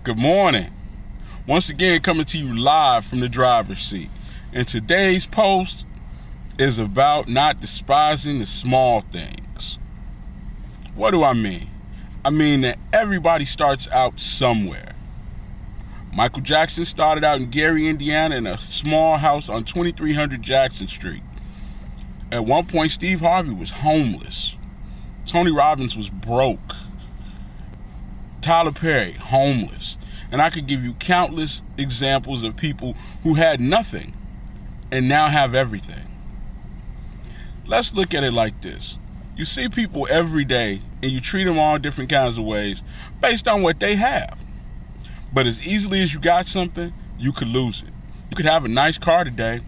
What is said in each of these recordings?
Good morning. Once again, coming to you live from the driver's seat. And today's post is about not despising the small things. What do I mean? I mean that everybody starts out somewhere. Michael Jackson started out in Gary, Indiana in a small house on 2300 Jackson Street. At one point, Steve Harvey was homeless. Tony Robbins was broke. Tyler Perry, homeless. And I could give you countless examples of people who had nothing and now have everything. Let's look at it like this. You see people every day and you treat them all different kinds of ways based on what they have. But as easily as you got something, you could lose it. You could have a nice car today,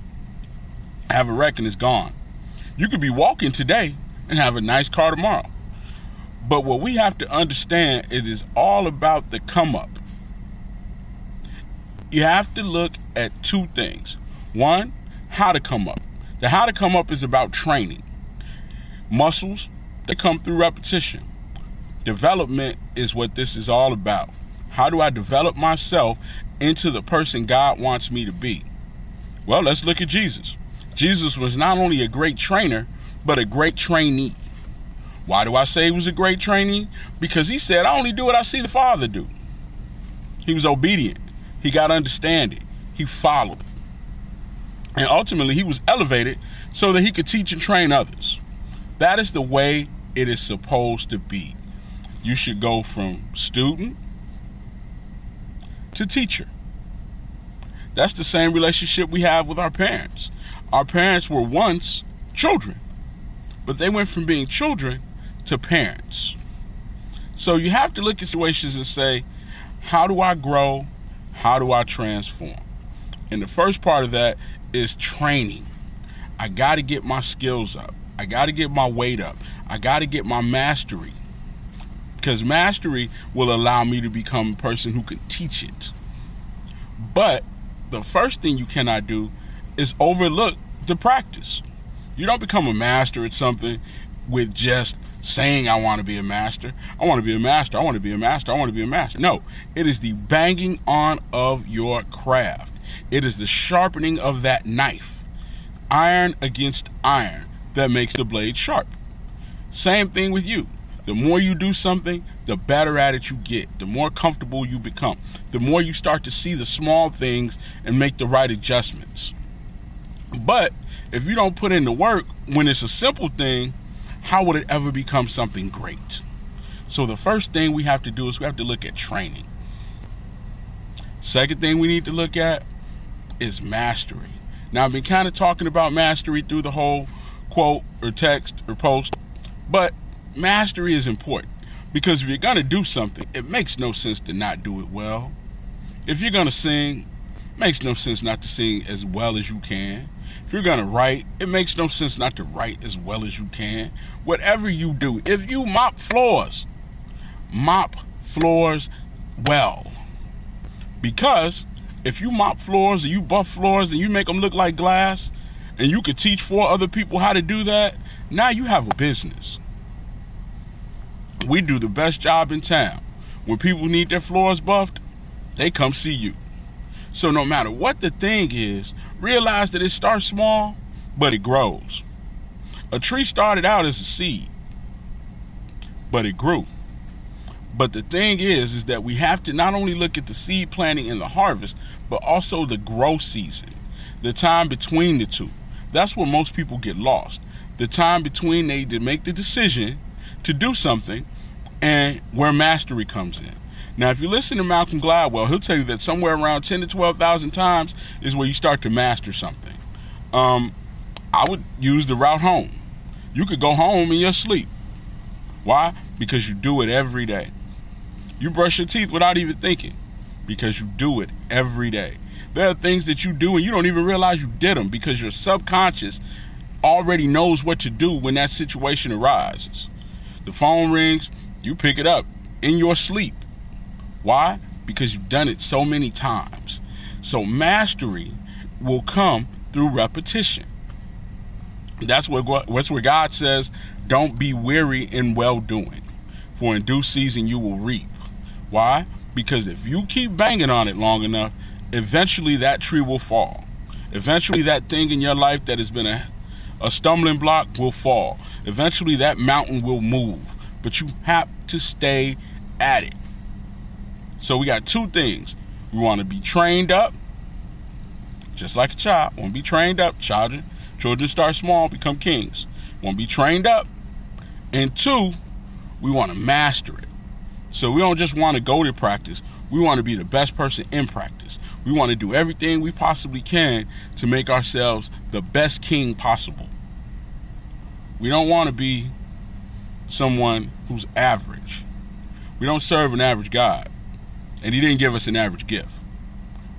have a wreck and it's gone. You could be walking today and have a nice car tomorrow. But what we have to understand, it is all about the come up. You have to look at two things. One, how to come up. The how to come up is about training. Muscles, they come through repetition. Development is what this is all about. How do I develop myself into the person God wants me to be? Well, let's look at Jesus. Jesus was not only a great trainer, but a great trainee. Why do I say he was a great trainee? Because he said, I only do what I see the Father do. He was obedient. He got understanding. He followed. And ultimately, he was elevated so that he could teach and train others. That is the way it is supposed to be. You should go from student to teacher. That's the same relationship we have with our parents. Our parents were once children, but they went from being children to parents. So you have to look at situations and say, how do I grow? How do I transform? And the first part of that is training. I got to get my skills up. I got to get my weight up. I got to get my mastery. Because mastery will allow me to become a person who can teach it. But the first thing you cannot do is overlook the practice. You don't become a master at something with just saying I want to be a master. I want to be a master. I want to be a master. I want to be a master. No, it is the banging on of your craft. It is the sharpening of that knife. Iron against iron that makes the blade sharp. Same thing with you. The more you do something, the better at it you get. The more comfortable you become. The more you start to see the small things and make the right adjustments. But if you don't put in the work when it's a simple thing, how would it ever become something great? So the first thing we have to do is we have to look at training. Second thing we need to look at is mastery. Now, I've been kind of talking about mastery through the whole quote or text or post, but mastery is important because if you're going to do something, it makes no sense to not do it well. If you're going to sing, it makes no sense not to sing as well as you can. If you're going to write, it makes no sense not to write as well as you can. Whatever you do, if you mop floors well. Because if you mop floors or you buff floors and you make them look like glass and you could teach 4 other people how to do that, now you have a business. We do the best job in town. When people need their floors buffed, they come see you. So no matter what the thing is, realize that it starts small, but it grows. A tree started out as a seed, but it grew. But the thing is that we have to not only look at the seed planting and the harvest, but also the growth season, the time between the two. That's where most people get lost. The time between they make the decision to do something and where mastery comes in. Now, if you listen to Malcolm Gladwell, he'll tell you that somewhere around 10 to 12,000 times is where you start to master something. I would use the route home. You could go home in your sleep. Why? Because you do it every day. You brush your teeth without even thinking because you do it every day. There are things that you do and you don't even realize you did them because your subconscious already knows what to do when that situation arises. The phone rings, you pick it up in your sleep. Why? Because you've done it so many times. So mastery will come through repetition. That's where God says, don't be weary in well-doing, for in due season you will reap. Why? Because if you keep banging on it long enough, eventually that tree will fall. Eventually that thing in your life that has been a stumbling block will fall. Eventually that mountain will move. But you have to stay at it. So we got two things. We want to be trained up, just like a child. We want to be trained up. Children start small, become kings. We want to be trained up. And two, we want to master it. So we don't just want to go to practice. We want to be the best person in practice. We want to do everything we possibly can to make ourselves the best king possible. We don't want to be someone who's average. We don't serve an average God. And he didn't give us an average gift.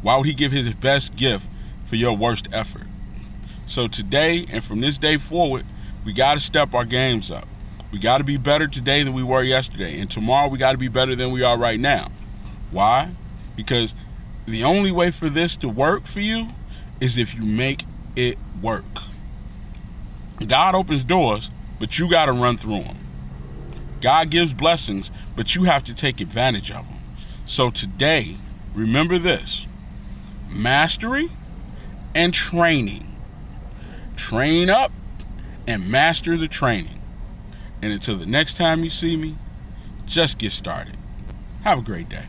Why would he give his best gift for your worst effort? So today and from this day forward, we got to step our games up. We got to be better today than we were yesterday. And tomorrow we got to be better than we are right now. Why? Because the only way for this to work for you is if you make it work. God opens doors, but you got to run through them. God gives blessings, but you have to take advantage of them. So today, remember this: mastery and training. Train up and master the training. And until the next time you see me, just get started. Have a great day.